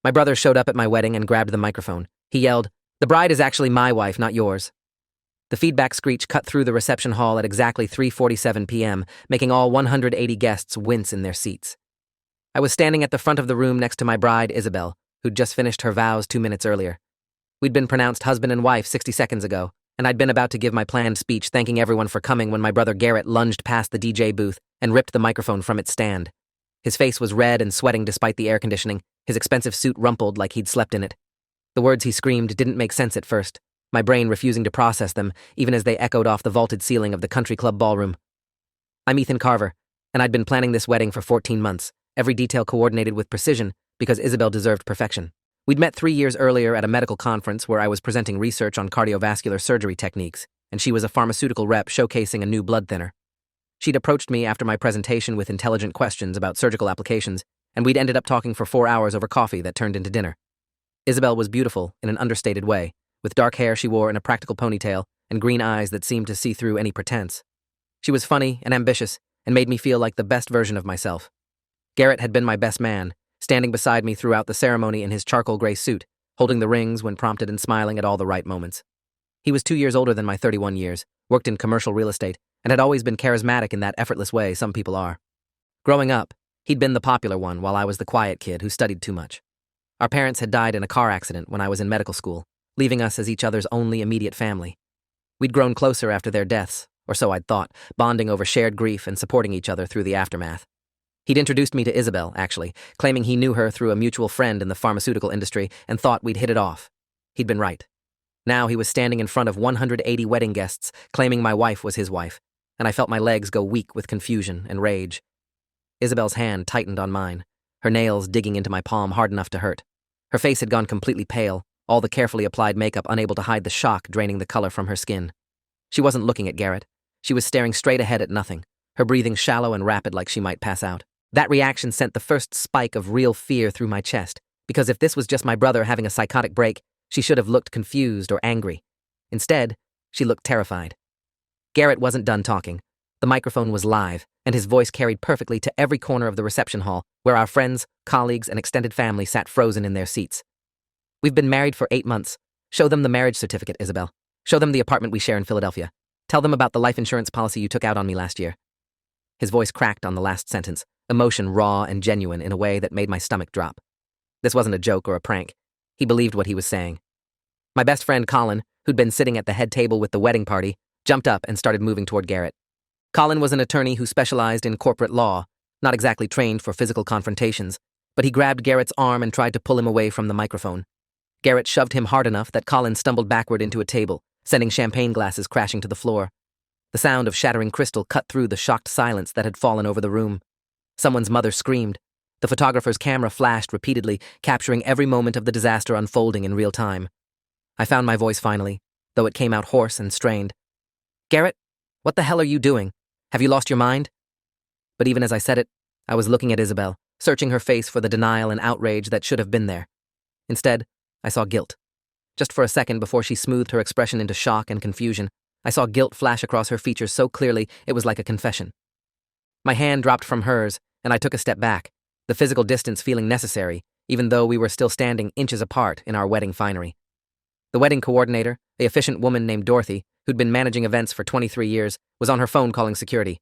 My brother showed up at my wedding and grabbed the microphone. He yelled, "The bride is actually my wife, not yours." The feedback screech cut through the reception hall at exactly 3:47 p.m., making all 180 guests wince in their seats. I was standing at the front of the room next to my bride, Isabel, who'd just finished her vows 2 minutes earlier. We'd been pronounced husband and wife 60 seconds ago, and I'd been about to give my planned speech thanking everyone for coming when my brother Garrett lunged past the DJ booth and ripped the microphone from its stand. His face was red and sweating despite the air conditioning, his expensive suit rumpled like he'd slept in it. The words he screamed didn't make sense at first, my brain refusing to process them, even as they echoed off the vaulted ceiling of the country club ballroom. "I'm Ethan Carver, and I'd been planning this wedding for 14 months, every detail coordinated with precision because Isabel deserved perfection. We'd met 3 years earlier at a medical conference where I was presenting research on cardiovascular surgery techniques, and she was a pharmaceutical rep showcasing a new blood thinner. She'd approached me after my presentation with intelligent questions about surgical applications, and we'd ended up talking for 4 hours over coffee that turned into dinner. Isabel was beautiful in an understated way, with dark hair she wore in a practical ponytail and green eyes that seemed to see through any pretense. She was funny and ambitious and made me feel like the best version of myself. Garrett had been my best man, standing beside me throughout the ceremony in his charcoal gray suit, holding the rings when prompted and smiling at all the right moments. He was 2 years older than my 31 years, worked in commercial real estate, and had always been charismatic in that effortless way some people are. Growing up, he'd been the popular one while I was the quiet kid who studied too much. Our parents had died in a car accident when I was in medical school, leaving us as each other's only immediate family. We'd grown closer after their deaths, or so I'd thought, bonding over shared grief and supporting each other through the aftermath. He'd introduced me to Isabel, actually, claiming he knew her through a mutual friend in the pharmaceutical industry and thought we'd hit it off. He'd been right. Now he was standing in front of 180 wedding guests, claiming my wife was his wife, and I felt my legs go weak with confusion and rage. Isabel's hand tightened on mine, her nails digging into my palm hard enough to hurt. Her face had gone completely pale, all the carefully applied makeup unable to hide the shock draining the color from her skin. She wasn't looking at Garrett. She was staring straight ahead at nothing, her breathing shallow and rapid like she might pass out. That reaction sent the first spike of real fear through my chest, because if this was just my brother having a psychotic break, she should have looked confused or angry. Instead, she looked terrified. Garrett wasn't done talking. The microphone was live, and his voice carried perfectly to every corner of the reception hall, where our friends, colleagues, and extended family sat frozen in their seats. "We've been married for 8 months. Show them the marriage certificate, Isabel. Show them the apartment we share in Philadelphia. Tell them about the life insurance policy you took out on me last year." His voice cracked on the last sentence, emotion raw and genuine in a way that made my stomach drop. This wasn't a joke or a prank. He believed what he was saying. My best friend, Colin, who'd been sitting at the head table with the wedding party, jumped up and started moving toward Garrett. Colin was an attorney who specialized in corporate law, not exactly trained for physical confrontations, but he grabbed Garrett's arm and tried to pull him away from the microphone. Garrett shoved him hard enough that Colin stumbled backward into a table, sending champagne glasses crashing to the floor. The sound of shattering crystal cut through the shocked silence that had fallen over the room. Someone's mother screamed. The photographer's camera flashed repeatedly, capturing every moment of the disaster unfolding in real time. I found my voice finally, though it came out hoarse and strained. "Garrett, what the hell are you doing? Have you lost your mind?" But even as I said it, I was looking at Isabel, searching her face for the denial and outrage that should have been there. Instead, I saw guilt. Just for a second before she smoothed her expression into shock and confusion, I saw guilt flash across her features so clearly it was like a confession. My hand dropped from hers, and I took a step back, the physical distance feeling necessary, even though we were still standing inches apart in our wedding finery. The wedding coordinator, a efficient woman named Dorothy, who'd been managing events for 23 years, was on her phone calling security.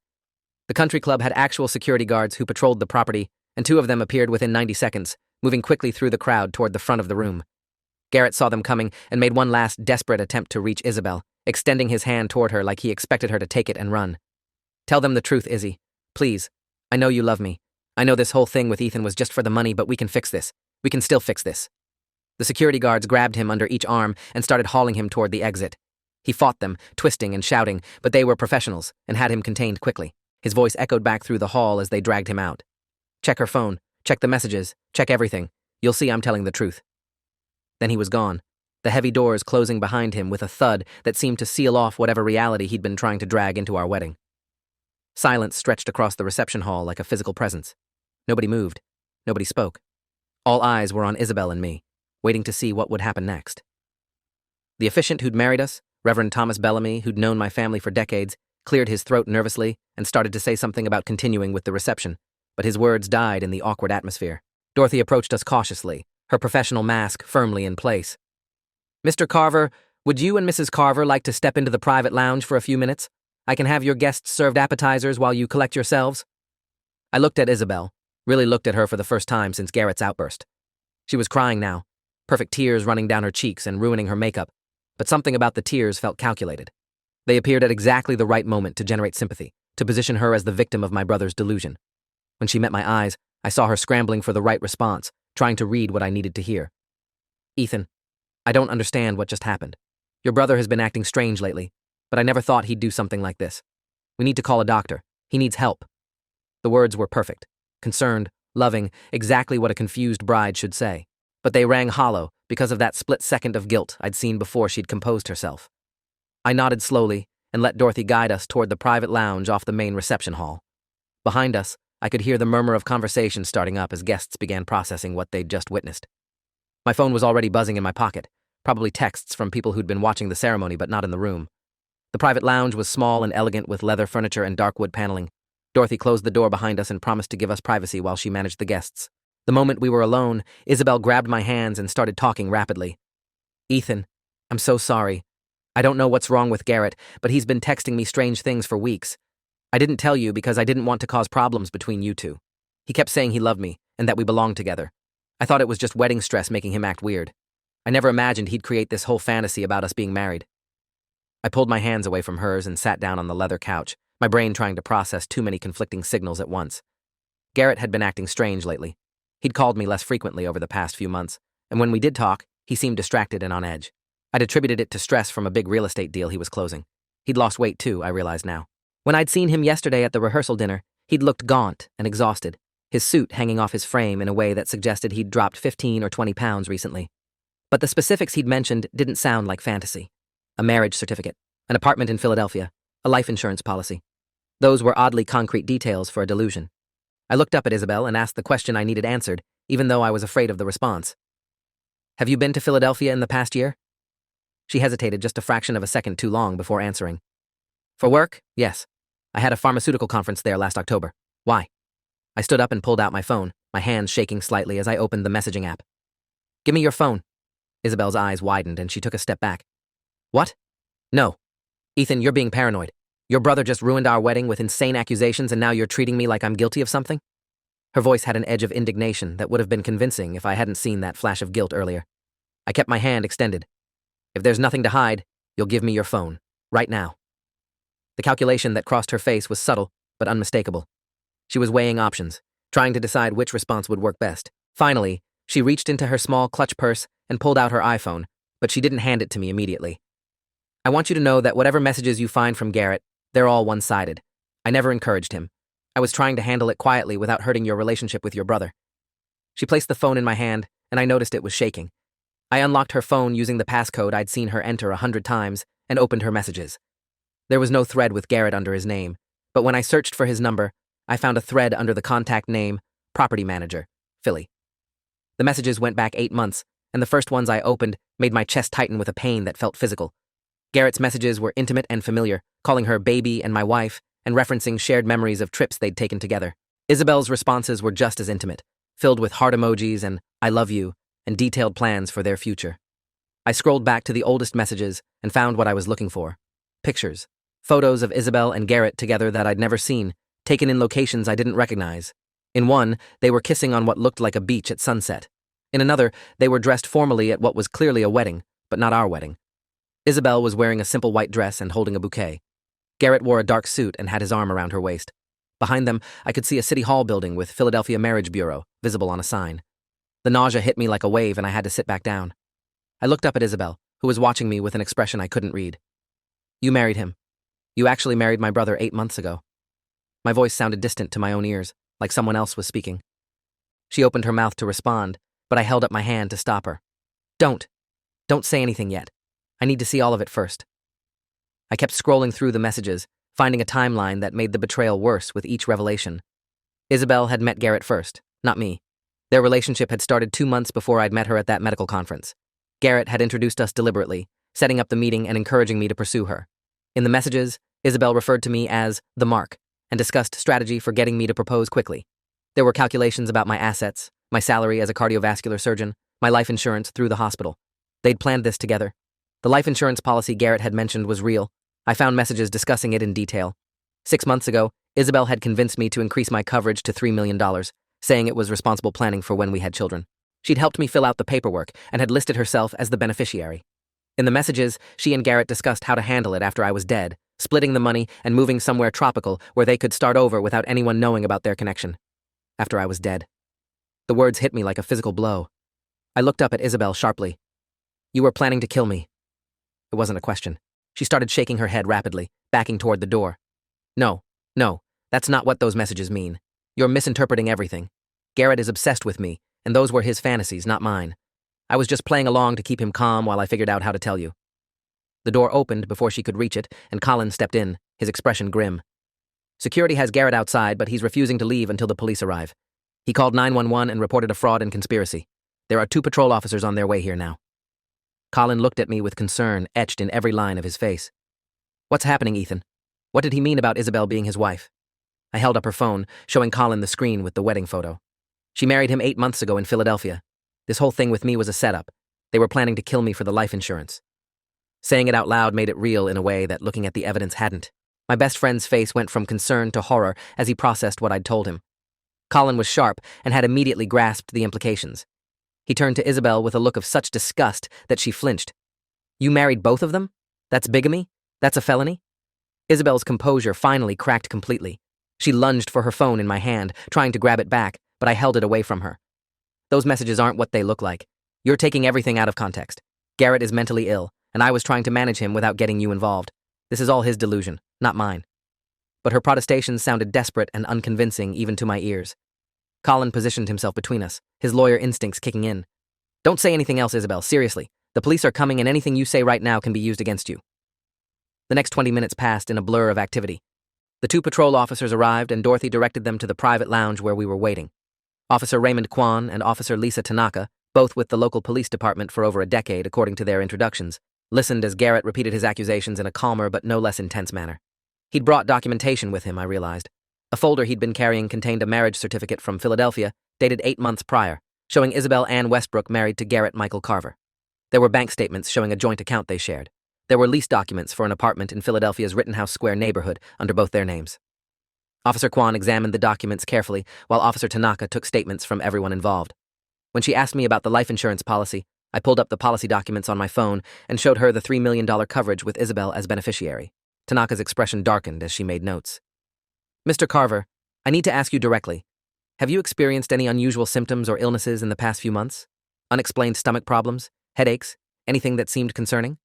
The country club had actual security guards who patrolled the property, and 2 of them appeared within 90 seconds, moving quickly through the crowd toward the front of the room. Garrett saw them coming and made one last desperate attempt to reach Isabel, extending his hand toward her like he expected her to take it and run. "Tell them the truth, Izzy. Please. I know you love me. I know this whole thing with Ethan was just for the money, but we can fix this. We can still fix this." The security guards grabbed him under each arm and started hauling him toward the exit. He fought them, twisting and shouting, but they were professionals and had him contained quickly. His voice echoed back through the hall as they dragged him out. "Check her phone. Check the messages. Check everything. You'll see I'm telling the truth." Then he was gone, the heavy doors closing behind him with a thud that seemed to seal off whatever reality he'd been trying to drag into our wedding. Silence stretched across the reception hall like a physical presence. Nobody moved. Nobody spoke. All eyes were on Isabel and me, waiting to see what would happen next. The officiant who'd married us, Reverend Thomas Bellamy, who'd known my family for decades, cleared his throat nervously and started to say something about continuing with the reception, but his words died in the awkward atmosphere. Dorothy approached us cautiously, her professional mask firmly in place. "Mr. Carver, would you and Mrs. Carver like to step into the private lounge for a few minutes? I can have your guests served appetizers while you collect yourselves." I looked at Isabel, really looked at her for the first time since Garrett's outburst. She was crying now, perfect tears running down her cheeks and ruining her makeup, but something about the tears felt calculated. They appeared at exactly the right moment to generate sympathy, to position her as the victim of my brother's delusion. When she met my eyes, I saw her scrambling for the right response, trying to read what I needed to hear. "Ethan, I don't understand what just happened. Your brother has been acting strange lately, but I never thought he'd do something like this. We need to call a doctor. He needs help." The words were perfect, concerned, loving, exactly what a confused bride should say. But they rang hollow because of that split second of guilt I'd seen before she'd composed herself. I nodded slowly and let Dorothy guide us toward the private lounge off the main reception hall. Behind us, I could hear the murmur of conversation starting up as guests began processing what they'd just witnessed. My phone was already buzzing in my pocket, probably texts from people who'd been watching the ceremony but not in the room. The private lounge was small and elegant with leather furniture and dark wood paneling. Dorothy closed the door behind us and promised to give us privacy while she managed the guests. The moment we were alone, Isabel grabbed my hands and started talking rapidly. "Ethan, I'm so sorry. I don't know what's wrong with Garrett, but he's been texting me strange things for weeks. I didn't tell you because I didn't want to cause problems between you two. He kept saying he loved me and that we belonged together. I thought it was just wedding stress making him act weird. I never imagined he'd create this whole fantasy about us being married." I pulled my hands away from hers and sat down on the leather couch, my brain trying to process too many conflicting signals at once. Garrett had been acting strange lately. He'd called me less frequently over the past few months, and when we did talk, he seemed distracted and on edge. I'd attributed it to stress from a big real estate deal he was closing. He'd lost weight too, I realized now. When I'd seen him yesterday at the rehearsal dinner, he'd looked gaunt and exhausted, his suit hanging off his frame in a way that suggested he'd dropped 15 or 20 pounds recently. But the specifics he'd mentioned didn't sound like fantasy. A marriage certificate, an apartment in Philadelphia, a life insurance policy. Those were oddly concrete details for a delusion. I looked up at Isabel and asked the question I needed answered, even though I was afraid of the response. "Have you been to Philadelphia in the past year?" She hesitated just a fraction of a second too long before answering. "For work? Yes. I had a pharmaceutical conference there last October. Why?" I stood up and pulled out my phone, my hands shaking slightly as I opened the messaging app. "Give me your phone." Isabel's eyes widened and she took a step back. "What? No. Ethan, you're being paranoid. Your brother just ruined our wedding with insane accusations and now you're treating me like I'm guilty of something?" Her voice had an edge of indignation that would have been convincing if I hadn't seen that flash of guilt earlier. I kept my hand extended. "If there's nothing to hide, you'll give me your phone. Right now." The calculation that crossed her face was subtle, but unmistakable. She was weighing options, trying to decide which response would work best. Finally, she reached into her small clutch purse and pulled out her iPhone, but she didn't hand it to me immediately. "I want you to know that whatever messages you find from Garrett, they're all one-sided. I never encouraged him. I was trying to handle it quietly without hurting your relationship with your brother." She placed the phone in my hand, and I noticed it was shaking. I unlocked her phone using the passcode I'd seen her enter 100 times and opened her messages. There was no thread with Garrett under his name, but when I searched for his number, I found a thread under the contact name, Property Manager, Philly. The messages went back 8 months, and the first ones I opened made my chest tighten with a pain that felt physical. Garrett's messages were intimate and familiar, calling her baby and my wife, and referencing shared memories of trips they'd taken together. Isabel's responses were just as intimate, filled with heart emojis and "I love you," and detailed plans for their future. I scrolled back to the oldest messages and found what I was looking for. Pictures. Photos of Isabel and Garrett together that I'd never seen, taken in locations I didn't recognize. In one, they were kissing on what looked like a beach at sunset. In another, they were dressed formally at what was clearly a wedding, but not our wedding. Isabel was wearing a simple white dress and holding a bouquet. Garrett wore a dark suit and had his arm around her waist. Behind them, I could see a city hall building with Philadelphia Marriage Bureau visible on a sign. The nausea hit me like a wave and I had to sit back down. I looked up at Isabel, who was watching me with an expression I couldn't read. "You married him. You actually married my brother 8 months ago." My voice sounded distant to my own ears, like someone else was speaking. She opened her mouth to respond, but I held up my hand to stop her. Don't say anything yet. I need to see all of it first." I kept scrolling through the messages, finding a timeline that made the betrayal worse with each revelation. Isabel had met Garrett first, not me. Their relationship had started 2 months before I'd met her at that medical conference. Garrett had introduced us deliberately, setting up the meeting and encouraging me to pursue her. In the messages, Isabel referred to me as the Mark and discussed strategy for getting me to propose quickly. There were calculations about my assets, my salary as a cardiovascular surgeon, my life insurance through the hospital. They'd planned this together. The life insurance policy Garrett had mentioned was real. I found messages discussing it in detail. 6 months ago, Isabel had convinced me to increase my coverage to $3 million, saying it was responsible planning for when we had children. She'd helped me fill out the paperwork and had listed herself as the beneficiary. In the messages, she and Garrett discussed how to handle it after I was dead, splitting the money and moving somewhere tropical where they could start over without anyone knowing about their connection. After I was dead. The words hit me like a physical blow. I looked up at Isabel sharply. You were planning to kill me. It wasn't a question. She started shaking her head rapidly, backing toward the door. No, that's not what those messages mean. You're misinterpreting everything. Garrett is obsessed with me, and those were his fantasies, not mine. I was just playing along to keep him calm while I figured out how to tell you. The door opened before she could reach it, and Colin stepped in, his expression grim. Security has Garrett outside, but he's refusing to leave until the police arrive. He called 911 and reported a fraud and conspiracy. There are 2 patrol officers on their way here now. Colin looked at me with concern etched in every line of his face. What's happening, Ethan? What did he mean about Isabel being his wife? I held up her phone, showing Colin the screen with the wedding photo. She married him 8 months ago in Philadelphia. This whole thing with me was a setup. They were planning to kill me for the life insurance. Saying it out loud made it real in a way that looking at the evidence hadn't. My best friend's face went from concern to horror as he processed what I'd told him. Colin was sharp and had immediately grasped the implications. He turned to Isabel with a look of such disgust that she flinched. You married both of them? That's bigamy? That's a felony? Isabel's composure finally cracked completely. She lunged for her phone in my hand, trying to grab it back, but I held it away from her. Those messages aren't what they look like. You're taking everything out of context. Garrett is mentally ill, and I was trying to manage him without getting you involved. This is all his delusion, not mine. But her protestations sounded desperate and unconvincing even to my ears. Colin positioned himself between us, his lawyer instincts kicking in. Don't say anything else, Isabel, seriously. The police are coming and anything you say right now can be used against you. The next 20 minutes passed in a blur of activity. The 2 patrol officers arrived and Dorothy directed them to the private lounge where we were waiting. Officer Raymond Kwan and Officer Lisa Tanaka, both with the local police department for over a decade according to their introductions, listened as Garrett repeated his accusations in a calmer but no less intense manner. He'd brought documentation with him, I realized. A folder he'd been carrying contained a marriage certificate from Philadelphia, dated 8 months prior, showing Isabel Ann Westbrook married to Garrett Michael Carver. There were bank statements showing a joint account they shared. There were lease documents for an apartment in Philadelphia's Rittenhouse Square neighborhood under both their names. Officer Kwan examined the documents carefully, while Officer Tanaka took statements from everyone involved. When she asked me about the life insurance policy, I pulled up the policy documents on my phone and showed her the $3 million coverage with Isabel as beneficiary. Tanaka's expression darkened as she made notes. Mr. Carver, I need to ask you directly. Have you experienced any unusual symptoms or illnesses in the past few months? Unexplained stomach problems? Headaches? Anything that seemed concerning?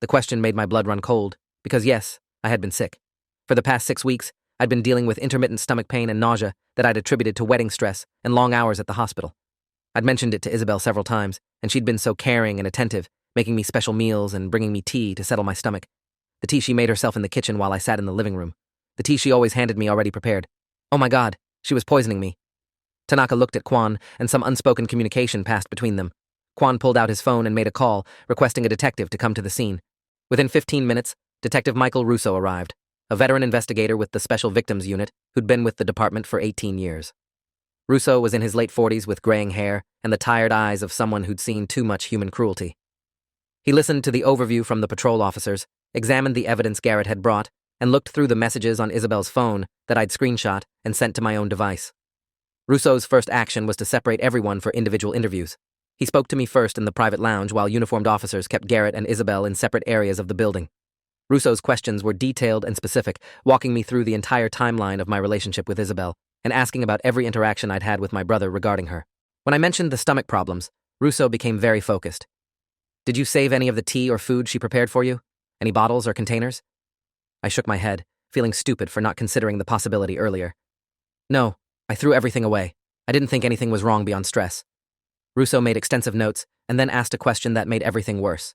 The question made my blood run cold, because yes, I had been sick. For the past 6 weeks, I'd been dealing with intermittent stomach pain and nausea that I'd attributed to wedding stress and long hours at the hospital. I'd mentioned it to Isabel several times, and she'd been so caring and attentive, making me special meals and bringing me tea to settle my stomach. The tea she made herself in the kitchen while I sat in the living room. The tea she always handed me already prepared. Oh my God, she was poisoning me. Tanaka looked at Kwan, and some unspoken communication passed between them. Kwan pulled out his phone and made a call, requesting a detective to come to the scene. Within 15 minutes, Detective Michael Russo arrived, a veteran investigator with the Special Victims Unit who'd been with the department for 18 years. Russo was in his late 40s with graying hair and the tired eyes of someone who'd seen too much human cruelty. He listened to the overview from the patrol officers, examined the evidence Garrett had brought, and looked through the messages on Isabel's phone that I'd screenshot and sent to my own device. Russo's first action was to separate everyone for individual interviews. He spoke to me first in the private lounge while uniformed officers kept Garrett and Isabel in separate areas of the building. Russo's questions were detailed and specific, walking me through the entire timeline of my relationship with Isabel and asking about every interaction I'd had with my brother regarding her. When I mentioned the stomach problems, Russo became very focused. Did you save any of the tea or food she prepared for you? Any bottles or containers? I shook my head, feeling stupid for not considering the possibility earlier. No, I threw everything away. I didn't think anything was wrong beyond stress. Russo made extensive notes and then asked a question that made everything worse.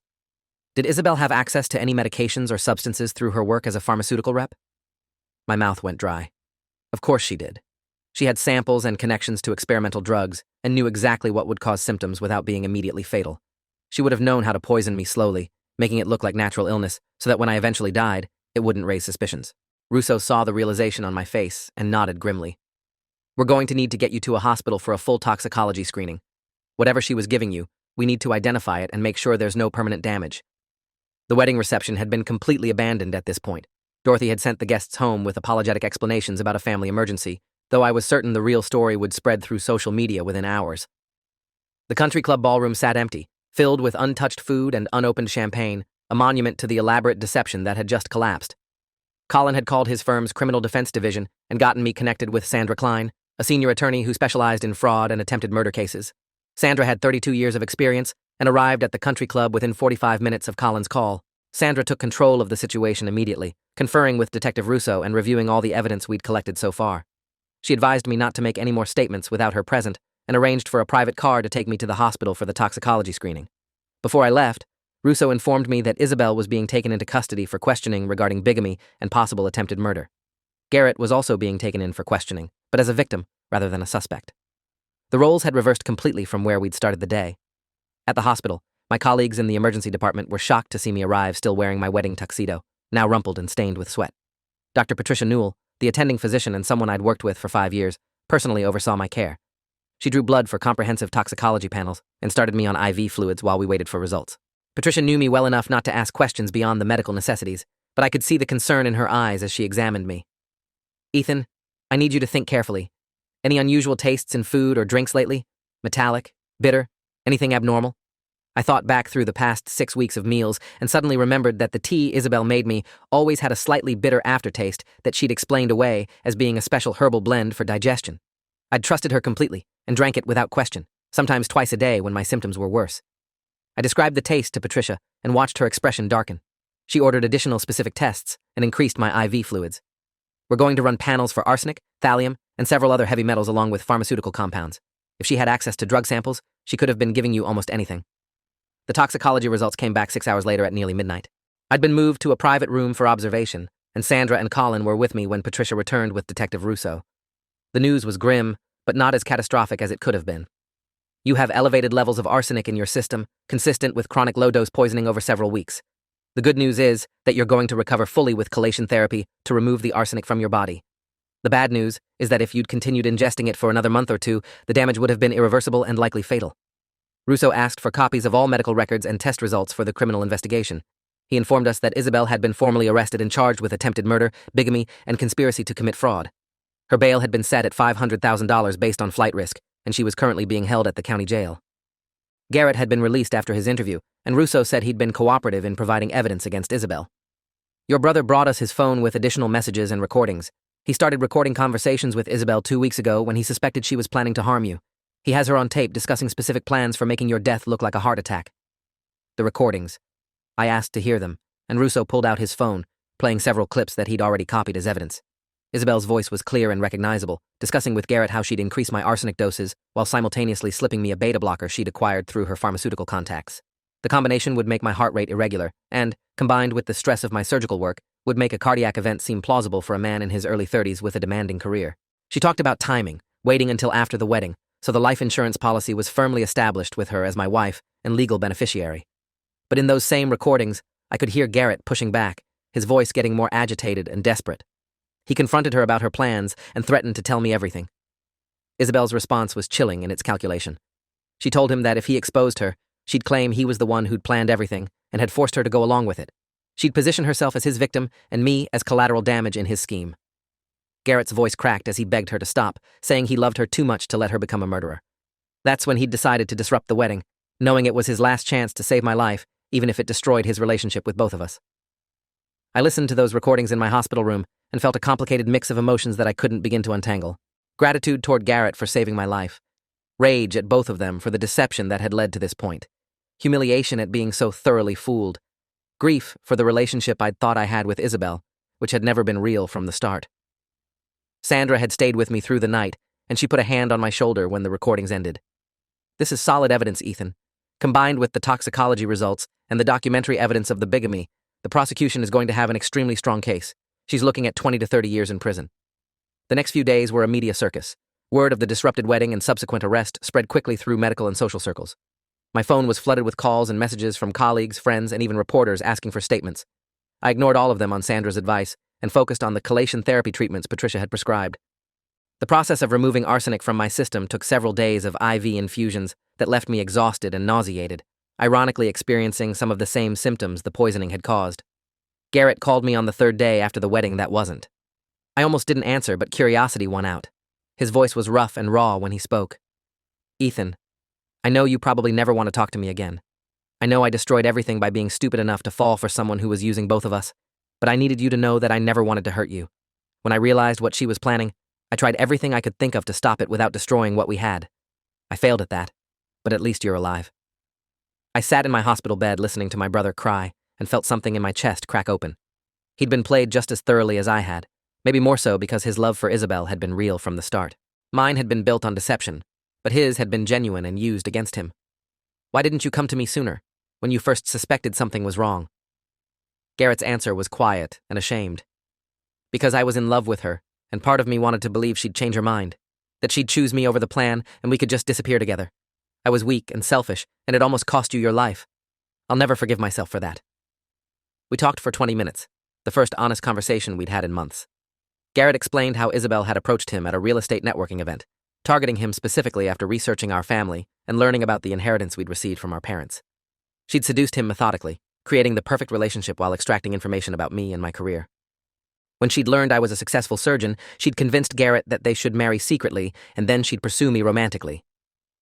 Did Isabel have access to any medications or substances through her work as a pharmaceutical rep? My mouth went dry. Of course she did. She had samples and connections to experimental drugs and knew exactly what would cause symptoms without being immediately fatal. She would have known how to poison me slowly, making it look like natural illness so that when I eventually died, it wouldn't raise suspicions. Russo saw the realization on my face and nodded grimly. We're going to need to get you to a hospital for a full toxicology screening. Whatever she was giving you, we need to identify it and make sure there's no permanent damage. The wedding reception had been completely abandoned at this point. Dorothy had sent the guests home with apologetic explanations about a family emergency, though I was certain the real story would spread through social media within hours. The country club ballroom sat empty, filled with untouched food and unopened champagne, a monument to the elaborate deception that had just collapsed. Colin had called his firm's criminal defense division and gotten me connected with Sandra Klein, a senior attorney who specialized in fraud and attempted murder cases. Sandra had 32 years of experience and arrived at the country club within 45 minutes of Colin's call. Sandra took control of the situation immediately, conferring with Detective Russo and reviewing all the evidence we'd collected so far. She advised me not to make any more statements without her present and arranged for a private car to take me to the hospital for the toxicology screening. Before I left, Russo informed me that Isabel was being taken into custody for questioning regarding bigamy and possible attempted murder. Garrett was also being taken in for questioning, but as a victim rather than a suspect. The roles had reversed completely from where we'd started the day. At the hospital, my colleagues in the emergency department were shocked to see me arrive still wearing my wedding tuxedo, now rumpled and stained with sweat. Dr. Patricia Newell, the attending physician and someone I'd worked with for 5 years, personally oversaw my care. She drew blood for comprehensive toxicology panels and started me on IV fluids while we waited for results. Patricia knew me well enough not to ask questions beyond the medical necessities, but I could see the concern in her eyes as she examined me. "Ethan, I need you to think carefully. Any unusual tastes in food or drinks lately? Metallic? Bitter? Anything abnormal?" I thought back through the past 6 weeks of meals and suddenly remembered that the tea Isabel made me always had a slightly bitter aftertaste that she'd explained away as being a special herbal blend for digestion. I'd trusted her completely and drank it without question, sometimes twice a day when my symptoms were worse. I described the taste to Patricia and watched her expression darken. She ordered additional specific tests and increased my IV fluids. "We're going to run panels for arsenic, thallium, and several other heavy metals along with pharmaceutical compounds. If she had access to drug samples, she could have been giving you almost anything." The toxicology results came back 6 hours later at nearly midnight. I'd been moved to a private room for observation, and Sandra and Colin were with me when Patricia returned with Detective Russo. The news was grim, but not as catastrophic as it could have been. "You have elevated levels of arsenic in your system, consistent with chronic low-dose poisoning over several weeks. The good news is that you're going to recover fully with chelation therapy to remove the arsenic from your body. The bad news is that if you'd continued ingesting it for another month or two, the damage would have been irreversible and likely fatal." Russo asked for copies of all medical records and test results for the criminal investigation. He informed us that Isabel had been formally arrested and charged with attempted murder, bigamy, and conspiracy to commit fraud. Her bail had been set at $500,000 based on flight risk, and she was currently being held at the county jail. Garrett had been released after his interview, and Russo said he'd been cooperative in providing evidence against Isabel. "Your brother brought us his phone with additional messages and recordings. He started recording conversations with Isabel 2 weeks ago when he suspected she was planning to harm you. He has her on tape discussing specific plans for making your death look like a heart attack." The recordings. I asked to hear them, and Russo pulled out his phone, playing several clips that he'd already copied as evidence. Isabel's voice was clear and recognizable, discussing with Garrett how she'd increase my arsenic doses while simultaneously slipping me a beta blocker she'd acquired through her pharmaceutical contacts. The combination would make my heart rate irregular and, combined with the stress of my surgical work, would make a cardiac event seem plausible for a man in his early 30s with a demanding career. She talked about timing, waiting until after the wedding, so the life insurance policy was firmly established with her as my wife and legal beneficiary. But in those same recordings, I could hear Garrett pushing back, his voice getting more agitated and desperate. He confronted her about her plans and threatened to tell me everything. Isabel's response was chilling in its calculation. She told him that if he exposed her, she'd claim he was the one who'd planned everything and had forced her to go along with it. She'd position herself as his victim and me as collateral damage in his scheme. Garrett's voice cracked as he begged her to stop, saying he loved her too much to let her become a murderer. That's when he'd decided to disrupt the wedding, knowing it was his last chance to save my life, even if it destroyed his relationship with both of us. I listened to those recordings in my hospital room and felt a complicated mix of emotions that I couldn't begin to untangle. Gratitude toward Garrett for saving my life. Rage at both of them for the deception that had led to this point. Humiliation at being so thoroughly fooled. Grief for the relationship I'd thought I had with Isabel, which had never been real from the start. Sandra had stayed with me through the night, and she put a hand on my shoulder when the recordings ended. "This is solid evidence, Ethan. Combined with the toxicology results and the documentary evidence of the bigamy, the prosecution is going to have an extremely strong case. She's looking at 20 to 30 years in prison." The next few days were a media circus. Word of the disrupted wedding and subsequent arrest spread quickly through medical and social circles. My phone was flooded with calls and messages from colleagues, friends, and even reporters asking for statements. I ignored all of them on Sandra's advice and focused on the chelation therapy treatments Patricia had prescribed. The process of removing arsenic from my system took several days of IV infusions, that left me exhausted and nauseated, ironically experiencing some of the same symptoms the poisoning had caused. Garrett called me on the third day after the wedding that wasn't. I almost didn't answer, but curiosity won out. His voice was rough and raw when he spoke. "Ethan, I know you probably never want to talk to me again. I know I destroyed everything by being stupid enough to fall for someone who was using both of us, but I needed you to know that I never wanted to hurt you. When I realized what she was planning, I tried everything I could think of to stop it without destroying what we had. I failed at that, but at least you're alive." I sat in my hospital bed listening to my brother cry and felt something in my chest crack open. He'd been played just as thoroughly as I had, maybe more so because his love for Isabel had been real from the start. Mine had been built on deception, but his had been genuine and used against him. "Why didn't you come to me sooner, when you first suspected something was wrong?" Garrett's answer was quiet and ashamed. "Because I was in love with her, and part of me wanted to believe she'd change her mind, that she'd choose me over the plan and we could just disappear together. I was weak and selfish, and it almost cost you your life. I'll never forgive myself for that." We talked for 20 minutes, the first honest conversation we'd had in months. Garrett explained how Isabel had approached him at a real estate networking event, targeting him specifically after researching our family and learning about the inheritance we'd received from our parents. She'd seduced him methodically, creating the perfect relationship while extracting information about me and my career. When she'd learned I was a successful surgeon, she'd convinced Garrett that they should marry secretly, and then she'd pursue me romantically.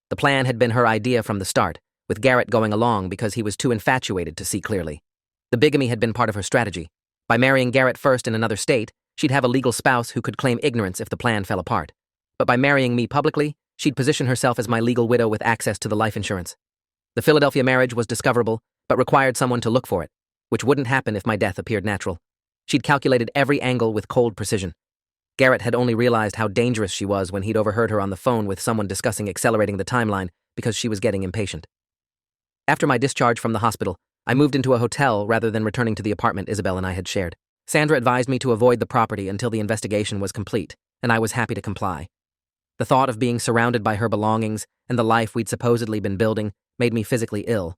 The plan had been her idea from the start, with Garrett going along because he was too infatuated to see clearly. The bigamy had been part of her strategy. By marrying Garrett first in another state, she'd have a legal spouse who could claim ignorance if the plan fell apart. But by marrying me publicly, she'd position herself as my legal widow with access to the life insurance. The Philadelphia marriage was discoverable, but required someone to look for it, which wouldn't happen if my death appeared natural. She'd calculated every angle with cold precision. Garrett had only realized how dangerous she was when he'd overheard her on the phone with someone discussing accelerating the timeline because she was getting impatient. After my discharge from the hospital, I moved into a hotel rather than returning to the apartment Isabel and I had shared. Sandra advised me to avoid the property until the investigation was complete, and I was happy to comply. The thought of being surrounded by her belongings and the life we'd supposedly been building made me physically ill.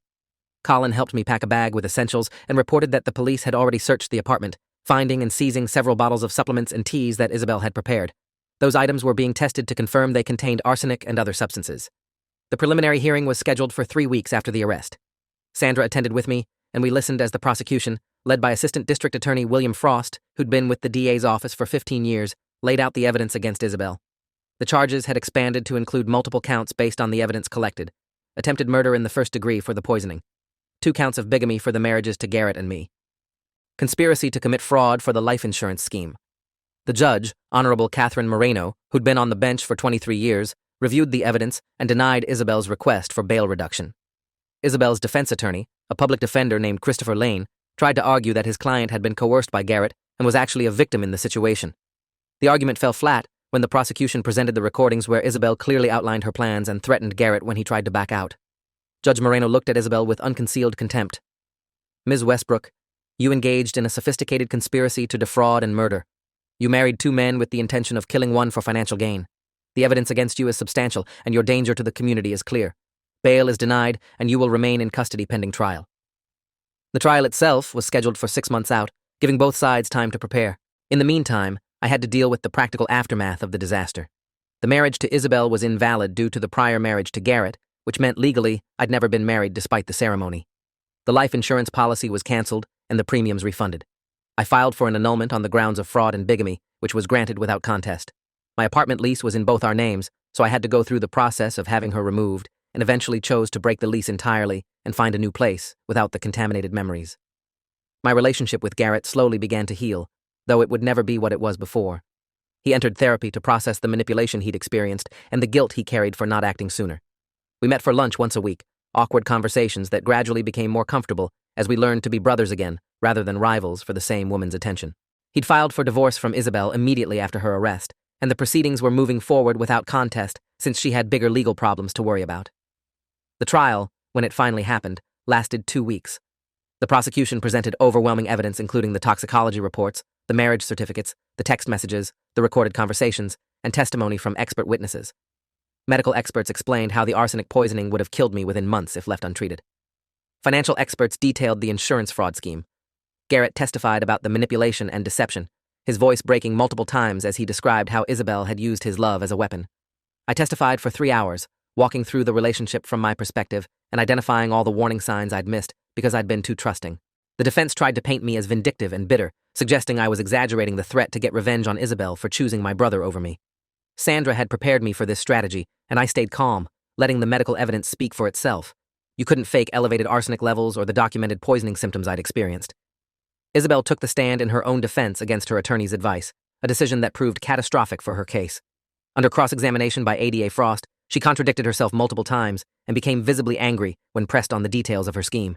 Colin helped me pack a bag with essentials and reported that the police had already searched the apartment, finding and seizing several bottles of supplements and teas that Isabel had prepared. Those items were being tested to confirm they contained arsenic and other substances. The preliminary hearing was scheduled for 3 weeks after the arrest. Sandra attended with me, and we listened as the prosecution, led by Assistant District Attorney William Frost, who'd been with the DA's office for 15 years, laid out the evidence against Isabel. The charges had expanded to include multiple counts based on the evidence collected: attempted murder in the first degree for the poisoning, 2 counts of bigamy for the marriages to Garrett and me, conspiracy to commit fraud for the life insurance scheme. The judge, Honorable Catherine Moreno, who'd been on the bench for 23 years, reviewed the evidence and denied Isabel's request for bail reduction. Isabel's defense attorney, a public defender named Christopher Lane, tried to argue that his client had been coerced by Garrett and was actually a victim in the situation. The argument fell flat when the prosecution presented the recordings where Isabel clearly outlined her plans and threatened Garrett when he tried to back out. Judge Moreno looked at Isabel with unconcealed contempt. "Ms. Westbrook, you engaged in a sophisticated conspiracy to defraud and murder. You married 2 men with the intention of killing one for financial gain. The evidence against you is substantial, and your danger to the community is clear. Bail is denied, and you will remain in custody pending trial." The trial itself was scheduled for 6 months out, giving both sides time to prepare. In the meantime, I had to deal with the practical aftermath of the disaster. The marriage to Isabel was invalid due to the prior marriage to Garrett, which meant legally I'd never been married despite the ceremony. The life insurance policy was canceled and the premiums refunded. I filed for an annulment on the grounds of fraud and bigamy, which was granted without contest. My apartment lease was in both our names, so I had to go through the process of having her removed and eventually chose to break the lease entirely and find a new place without the contaminated memories. My relationship with Garrett slowly began to heal, though it would never be what it was before. He entered therapy to process the manipulation he'd experienced and the guilt he carried for not acting sooner. We met for lunch once a week, awkward conversations that gradually became more comfortable as we learned to be brothers again, rather than rivals for the same woman's attention. He'd filed for divorce from Isabel immediately after her arrest, and the proceedings were moving forward without contest since she had bigger legal problems to worry about. The trial, when it finally happened, lasted 2 weeks. The prosecution presented overwhelming evidence including the toxicology reports, the marriage certificates, the text messages, the recorded conversations, and testimony from expert witnesses. Medical experts explained how the arsenic poisoning would have killed me within months if left untreated. Financial experts detailed the insurance fraud scheme. Garrett testified about the manipulation and deception, his voice breaking multiple times as he described how Isabel had used his love as a weapon. I testified for 3 hours, walking through the relationship from my perspective and identifying all the warning signs I'd missed because I'd been too trusting. The defense tried to paint me as vindictive and bitter, suggesting I was exaggerating the threat to get revenge on Isabel for choosing my brother over me. Sandra had prepared me for this strategy, and I stayed calm, letting the medical evidence speak for itself. You couldn't fake elevated arsenic levels or the documented poisoning symptoms I'd experienced. Isabel took the stand in her own defense against her attorney's advice, a decision that proved catastrophic for her case. Under cross-examination by ADA Frost, she contradicted herself multiple times and became visibly angry when pressed on the details of her scheme.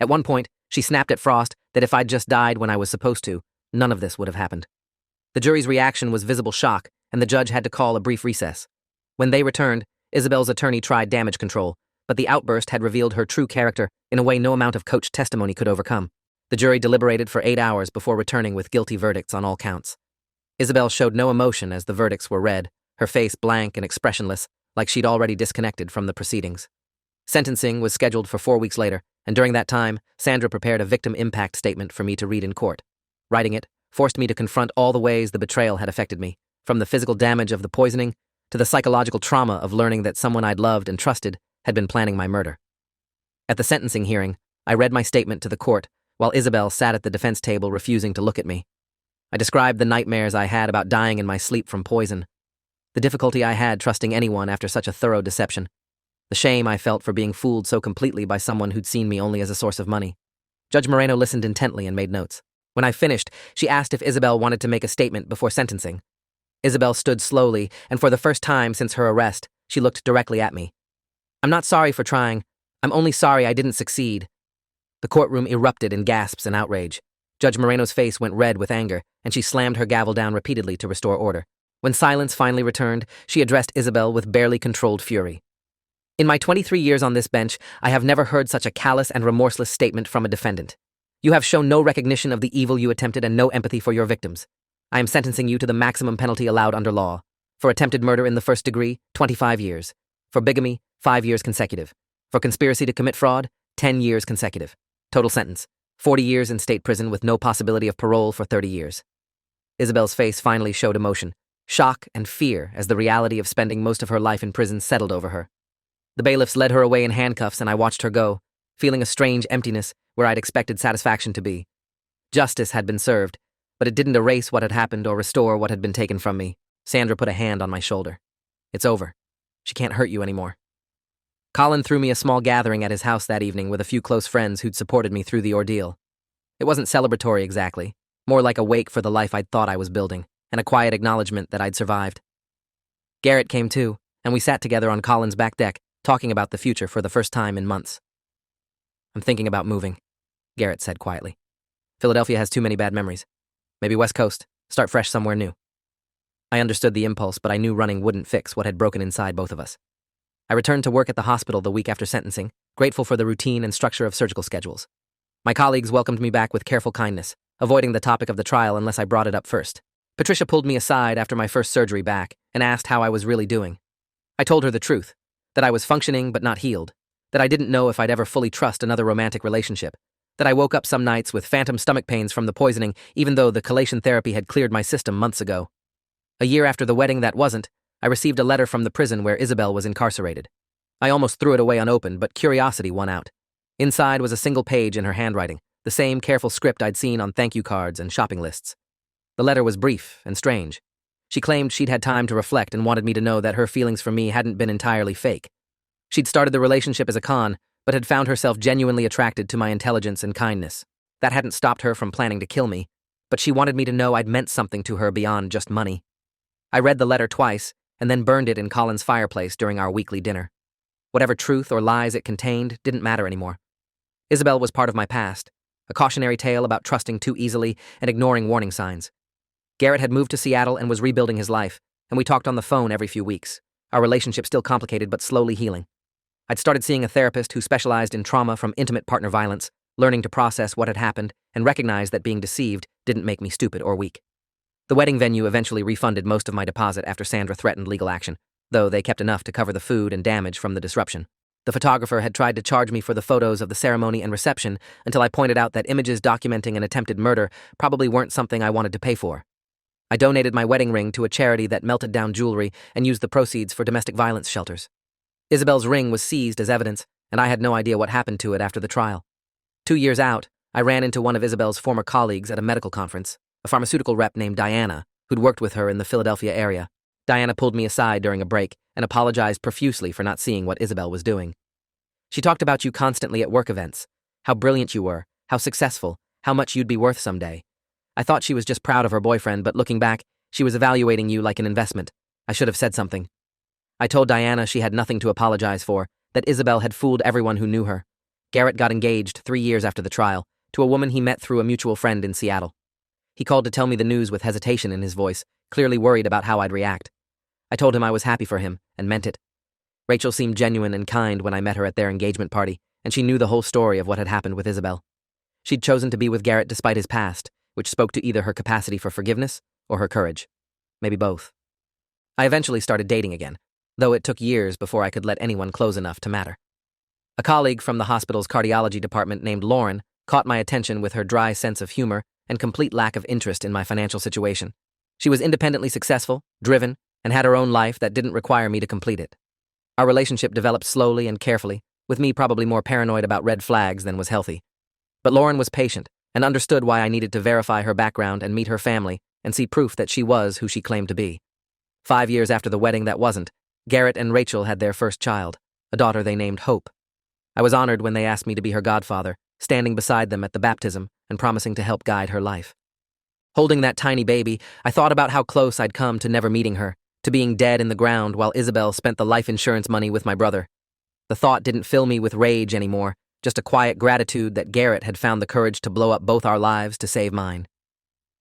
At one point, she snapped at Frost that if I'd just died when I was supposed to, none of this would have happened. The jury's reaction was visible shock, and the judge had to call a brief recess. When they returned, Isabel's attorney tried damage control, but the outburst had revealed her true character in a way no amount of coached testimony could overcome. The jury deliberated for 8 hours before returning with guilty verdicts on all counts. Isabel showed no emotion as the verdicts were read, her face blank and expressionless, like she'd already disconnected from the proceedings. Sentencing was scheduled for 4 weeks later, and during that time, Sandra prepared a victim impact statement for me to read in court. Writing it forced me to confront all the ways the betrayal had affected me, from the physical damage of the poisoning to the psychological trauma of learning that someone I'd loved and trusted had been planning my murder. At the sentencing hearing, I read my statement to the court while Isabel sat at the defense table refusing to look at me. I described the nightmares I had about dying in my sleep from poison, the difficulty I had trusting anyone after such a thorough deception, the shame I felt for being fooled so completely by someone who'd seen me only as a source of money. Judge Moreno listened intently and made notes. When I finished, she asked if Isabel wanted to make a statement before sentencing. Isabel stood slowly, and for the first time since her arrest, she looked directly at me. "I'm not sorry for trying. I'm only sorry I didn't succeed." The courtroom erupted in gasps and outrage. Judge Moreno's face went red with anger, and she slammed her gavel down repeatedly to restore order. When silence finally returned, she addressed Isabel with barely controlled fury. "In my 23 years on this bench, I have never heard such a callous and remorseless statement from a defendant. You have shown no recognition of the evil you attempted and no empathy for your victims. I am sentencing you to the maximum penalty allowed under law. For attempted murder in the first degree, 25 years. For bigamy, 5 years consecutive. For conspiracy to commit fraud, 10 years consecutive. Total sentence, 40 years in state prison with no possibility of parole for 30 years. Isabel's face finally showed emotion, shock and fear as the reality of spending most of her life in prison settled over her. The bailiffs led her away in handcuffs and I watched her go, feeling a strange emptiness where I'd expected satisfaction to be. Justice had been served, but it didn't erase what had happened or restore what had been taken from me. Sandra put a hand on my shoulder. "It's over. She can't hurt you anymore." Colin threw me a small gathering at his house that evening with a few close friends who'd supported me through the ordeal. It wasn't celebratory exactly, more like a wake for the life I'd thought I was building, and a quiet acknowledgement that I'd survived. Garrett came too, and we sat together on Colin's back deck, talking about the future for the first time in months. "I'm thinking about moving," Garrett said quietly. "Philadelphia has too many bad memories. Maybe West Coast, start fresh somewhere new." I understood the impulse, but I knew running wouldn't fix what had broken inside both of us. I returned to work at the hospital the week after sentencing, grateful for the routine and structure of surgical schedules. My colleagues welcomed me back with careful kindness, avoiding the topic of the trial unless I brought it up first. Patricia pulled me aside after my first surgery back and asked how I was really doing. I told her the truth, that I was functioning but not healed, that I didn't know if I'd ever fully trust another romantic relationship, that I woke up some nights with phantom stomach pains from the poisoning even though the chelation therapy had cleared my system months ago. A year after the wedding that wasn't, I received a letter from the prison where Isabel was incarcerated. I almost threw it away unopened, but curiosity won out. Inside was a single page in her handwriting, the same careful script I'd seen on thank you cards and shopping lists. The letter was brief and strange. She claimed she'd had time to reflect and wanted me to know that her feelings for me hadn't been entirely fake. She'd started the relationship as a con, but had found herself genuinely attracted to my intelligence and kindness. That hadn't stopped her from planning to kill me, but she wanted me to know I'd meant something to her beyond just money. I read the letter twice, and then burned it in Colin's fireplace during our weekly dinner. Whatever truth or lies it contained didn't matter anymore. Isabel was part of my past, a cautionary tale about trusting too easily and ignoring warning signs. Garrett had moved to Seattle and was rebuilding his life, and we talked on the phone every few weeks, our relationship still complicated but slowly healing. I'd started seeing a therapist who specialized in trauma from intimate partner violence, learning to process what had happened and recognize that being deceived didn't make me stupid or weak. The wedding venue eventually refunded most of my deposit after Sandra threatened legal action, though they kept enough to cover the food and damage from the disruption. The photographer had tried to charge me for the photos of the ceremony and reception until I pointed out that images documenting an attempted murder probably weren't something I wanted to pay for. I donated my wedding ring to a charity that melted down jewelry and used the proceeds for domestic violence shelters. Isabel's ring was seized as evidence, and I had no idea what happened to it after the trial. 2 years out, I ran into one of Isabel's former colleagues at a medical conference, a pharmaceutical rep named Diana, who'd worked with her in the Philadelphia area. Diana pulled me aside during a break and apologized profusely for not seeing what Isabel was doing. She talked about you constantly at work events, how brilliant you were, how successful, how much you'd be worth someday. I thought she was just proud of her boyfriend, but looking back, she was evaluating you like an investment. I should have said something. I told Diana she had nothing to apologize for, that Isabel had fooled everyone who knew her. Garrett got engaged 3 years after the trial, to a woman he met through a mutual friend in Seattle. He called to tell me the news with hesitation in his voice, clearly worried about how I'd react. I told him I was happy for him, and meant it. Rachel seemed genuine and kind when I met her at their engagement party, and she knew the whole story of what had happened with Isabel. She'd chosen to be with Garrett despite his past, which spoke to either her capacity for forgiveness or her courage. Maybe both. I eventually started dating again, though it took years before I could let anyone close enough to matter. A colleague from the hospital's cardiology department named Lauren caught my attention with her dry sense of humor and complete lack of interest in my financial situation. She was independently successful, driven, and had her own life that didn't require me to complete it. Our relationship developed slowly and carefully, with me probably more paranoid about red flags than was healthy. But Lauren was patient and understood why I needed to verify her background and meet her family and see proof that she was who she claimed to be. 5 years after the wedding that wasn't, Garrett and Rachel had their first child, a daughter they named Hope. I was honored when they asked me to be her godfather, standing beside them at the baptism and promising to help guide her life. Holding that tiny baby, I thought about how close I'd come to never meeting her, to being dead in the ground while Isabel spent the life insurance money with my brother. The thought didn't fill me with rage anymore, just a quiet gratitude that Garrett had found the courage to blow up both our lives to save mine.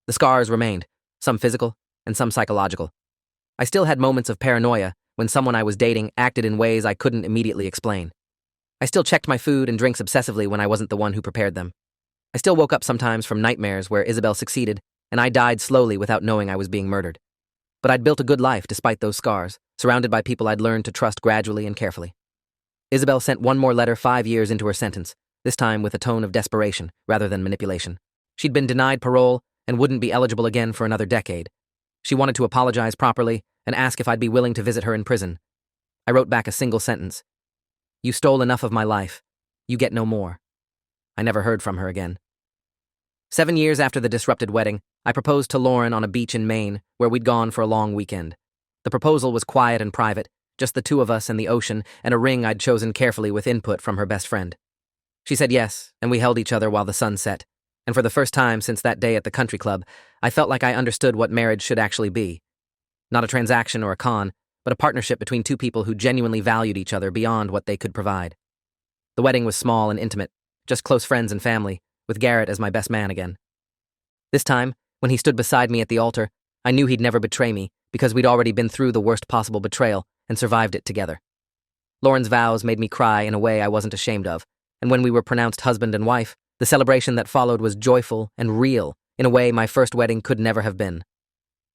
The scars remained, some physical and some psychological. I still had moments of paranoia when someone I was dating acted in ways I couldn't immediately explain. I still checked my food and drinks obsessively when I wasn't the one who prepared them. I still woke up sometimes from nightmares where Isabel succeeded, and I died slowly without knowing I was being murdered. But I'd built a good life despite those scars, surrounded by people I'd learned to trust gradually and carefully. Isabel sent one more letter 5 years into her sentence, this time with a tone of desperation rather than manipulation. She'd been denied parole and wouldn't be eligible again for another decade. She wanted to apologize properly and ask if I'd be willing to visit her in prison. I wrote back a single sentence. "You stole enough of my life. You get no more." I never heard from her again. 7 years after the disrupted wedding, I proposed to Lauren on a beach in Maine, where we'd gone for a long weekend. The proposal was quiet and private, just the two of us and the ocean, and a ring I'd chosen carefully with input from her best friend. She said yes, and we held each other while the sun set. And for the first time since that day at the country club, I felt like I understood what marriage should actually be. Not a transaction or a con, but a partnership between two people who genuinely valued each other beyond what they could provide. The wedding was small and intimate, just close friends and family, with Garrett as my best man again. This time, when he stood beside me at the altar, I knew he'd never betray me because we'd already been through the worst possible betrayal and survived it together. Lauren's vows made me cry in a way I wasn't ashamed of, and when we were pronounced husband and wife, the celebration that followed was joyful and real in a way my first wedding could never have been.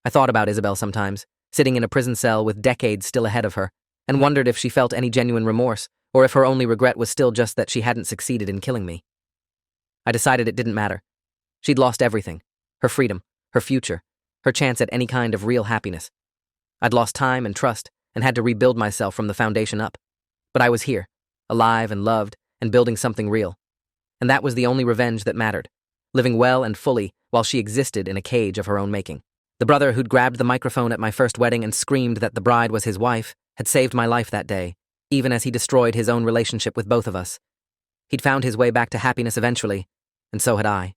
I thought about Isabel sometimes, sitting in a prison cell with decades still ahead of her, and wondered if she felt any genuine remorse, or if her only regret was still just that she hadn't succeeded in killing me. I decided it didn't matter. She'd lost everything: her freedom, her future, her chance at any kind of real happiness. I'd lost time and trust, and had to rebuild myself from the foundation up. But I was here, alive and loved, and building something real. And that was the only revenge that mattered, living well and fully while she existed in a cage of her own making. The brother who'd grabbed the microphone at my first wedding and screamed that the bride was his wife had saved my life that day, even as he destroyed his own relationship with both of us. He'd found his way back to happiness eventually, and so had I.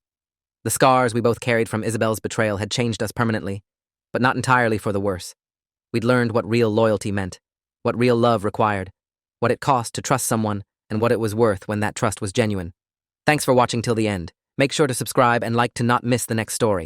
The scars we both carried from Isabel's betrayal had changed us permanently, but not entirely for the worse. We'd learned what real loyalty meant, what real love required, what it cost to trust someone, and what it was worth when that trust was genuine. Thanks for watching till the end. Make sure to subscribe and like to not miss the next story.